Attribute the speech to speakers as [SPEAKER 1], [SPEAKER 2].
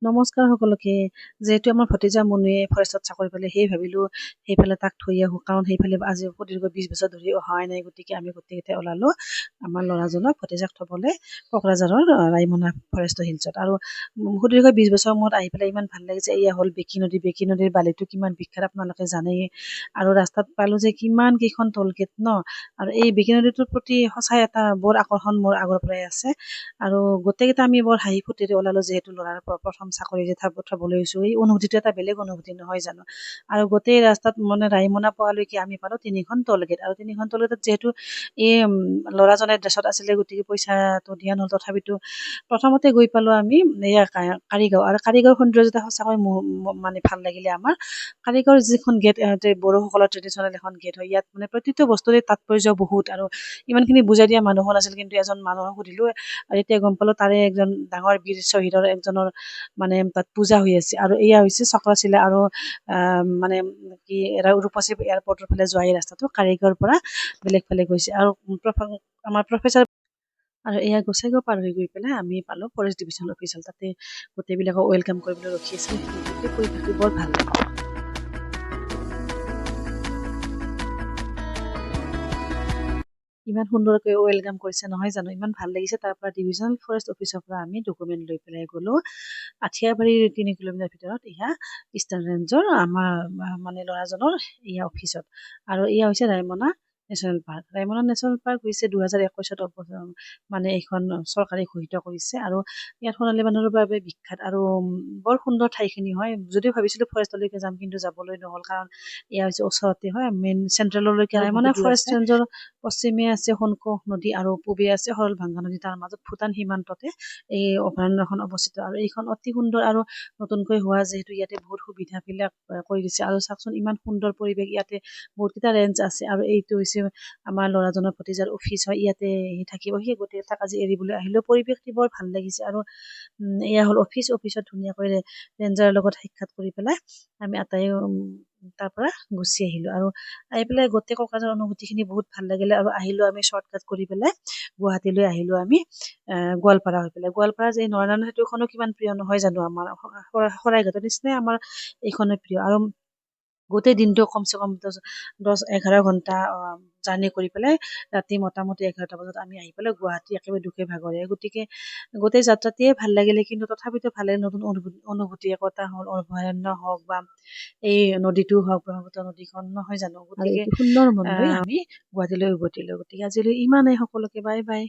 [SPEAKER 1] নমস্কাৰ সকলোকে। যিহেতু আমাৰ ভতিজা মুনুৱে ফৰেষ্টত চাকৰি পালে, সেয়ে ভাবিলো সেইফালে তাক থৈ আহো, কাৰণ সেইফালে আজি সুদীৰ্ঘ 20 বছৰ ধৰি অহাই নাই। গতিকে আমি গোটেইকেইটাই ওলালো আমাৰ ল'ৰাজনক ভতিজাক থবলৈ কোকৰাঝাৰৰ ৰাইমনা ফৰেষ্ট হিলছত। আৰু সুদীৰ্ঘ 20 বছৰৰ মূৰত আহি পেলাই ইমান ভাল লাগিছে। এয়া হ'ল বেকী নদী। বেকী নদীৰ বালিটো কিমান বিখ্যাত আপোনালোকে জানেই। আৰু ৰাস্তাত পালো যে কিমান কেইখন টোলগেট ন। আৰু এই বেকী নদীটোৰ প্ৰতি সঁচাই এটা বৰ আকৰ্ষণ মোৰ আগৰ পৰাই আছে। আৰু গোটেইকেইটা আমি বৰ হাঁহি ফূৰ্তিৰে ওলালো, যিহেতু ল'ৰাৰ প্ৰথম চাকৰি যে থবলৈ গৈছো, এই অনুভূতিটো এটা বেলেগ অনুভূতি নহয় জানো। আৰু গোটেই ৰাস্তাত মানে ৰাইমনা পোৱালৈকে আমি পালো 3খন টোলগেট। আৰু 3খন টোলগেটত যিহেতু এই ল'ৰাজনে ড্ৰেছত আছিলে, গতিকে পইচাটো দিয়া নহ'ল। তথাপিতো প্ৰথমতে গৈ পালো আমি এয়া কাৰিগাঁও। আৰু কাৰিগাঁওৰ সৌন্দৰ্যতা সঁচাকৈ মানে ভাল লাগিলে আমাৰ। কাৰিগাঁওৰ যিখন গেট, বড়োসকলৰ ট্ৰেডিশ্যনেল এখন গেট হয়। ইয়াত মানে প্ৰতিটো বস্তুৰে তাৎপৰ্য বহুত। আৰু ইমানখিনি বুজাই দিয়া মানুহো নাছিল, কিন্তু এজন মানুহক সুধিলো আৰু এতিয়া গম পালো তাৰে একজন ডাঙৰ বীৰ শ্বহীদৰ একজনৰ মানে তাত পূজা হৈ আছে। আৰু এয়া হৈছে চক্ৰশিলা আৰু মানে কি ৰূপসী এয়াৰপৰ্টৰ ফালে যোৱা এই ৰাস্তাটো কাৰিগাঁওৰ পৰা বেলেগ ফালে গৈছে। আৰু আমাৰ প্ৰফেচাৰ আৰু এয়া গোসাইগাঁও পাৰ হৈ গৈ পেলাই আমি পালো ফৰেষ্ট ডিভিজন অফিচত। তাতে গোটেইবিলাকক ৱেলকাম কৰিবলৈ ৰখি আছিলে। গোটেই পৰিৱেশটো বৰ ভাল লাগিল। ইমান সুন্দৰকৈ ৱেলকাম কৰিছে নহয় জানো, ইমান ভাল লাগিছে। তাৰ পৰা ডিভিজনেল ফৰেষ্ট অফিচৰ পৰা আমি ডকুমেণ্ট লৈ পেলাই গ'লো আঠিয়াবাৰীৰ 3 কিলোমিটাৰ ভিতৰত এয়া ইষ্টাৰ্ণ ৰেঞ্জৰ আমাৰ মানে ল'ৰাজনৰ এয়া অফিচত। আৰু এয়া হৈছে Raimona national park. Raimona national park হৈছে 2021 মানে এইখন চৰকাৰে ঘোষিত কৰিছে। আৰু ইয়াত সোণালী বান্দৰৰ বাবে বিখ্যাত। আৰু বৰ সুন্দৰ ঠাইখিনি হয়। যদিও ভাবিছিলো ফৰেষ্টলৈকে যাম, কিন্তু যাবলৈ নহ'ল, কাৰণ এয়া হৈছে ওচৰতে হয়, মেইন চেন্ট্ৰেললৈকে। ৰাইমনা ফৰেষ্ট ৰেঞ্জৰ পশ্চিমে আছে সোণকোষ নদী আৰু পূবে আছে সৰলভাঙ্গা নদী। তাৰ মাজত ভূটান সীমান্ততে এই অভয়াৰণ্যখন অৱস্থিত। আৰু এইখন অতি সুন্দৰ আৰু নতুনকৈ হোৱা, যিহেতু ইয়াতে বহুত সুবিধাবিলাক কৰি দিছে। আৰু চাওকচোন ইমান সুন্দৰ পৰিৱেশ। ইয়াতে বহুতকেইটা ৰেঞ্জ আছে। আৰু এইটো হৈছে আমাৰ ল'ৰাজনৰ ভতিজাৰ অফিচ হয়। ইয়াতে থাকিব সেই গোটেই তাক আজি এৰিবলৈ আহিলেও পৰিৱেশটো বৰ ভাল লাগিছে। আৰু এয়া হ'ল অফিচ। অফিচত ধুনীয়াকৈ ৰেঞ্জাৰৰ লগত সাক্ষাৎ কৰি পেলাই আমি আটাই তাৰ পৰা গুচি আহিলো। আৰু আহি পেলাই গোটেই কোকৰাঝাৰৰ অনুভূতিখিনি বহুত ভাল লাগিলে। আৰু আহিলো আমি শ্বৰ্টকাট কৰি পেলাই গুৱাহাটীলৈ আহিলো আমি গোৱালপাৰা হৈ পেলাই। গোৱালপাৰাৰ যে নৰনাৰায়ণ সেতুখনো কিমান প্ৰিয় নহয় জানো আমাৰ। শৰাইঘাটৰ নিচিনাই আমাৰ এইখনে প্ৰিয়। আৰু গোটেই দিনটো কমচে কম 10-11 ঘণ্টা জাৰ্ণি কৰি পেলাই ৰাতি মোটামুটি 11টা বজাত আমি আহি পেলাই গুৱাহাটী একেবাৰে দুখে ভাগৰে। গতিকে গোটেই যাত্ৰাটিয়ে ভাল লাগিলে, কিন্তু তথাপিতো ভাল লাগে। নতুন অনুভূতি একতা হ'ল, অভয়াৰণ্য হওক বা এই নদীটো হওক, ব্ৰহ্মপুত্ৰ নদীখন নহয় জানো। গতিকে সুন্দৰ মন লৈ আমি গুৱাহাটীলৈ উভতিলো। গতিকে আজিলৈ ইমানেই। সকলোকে বাই বাই।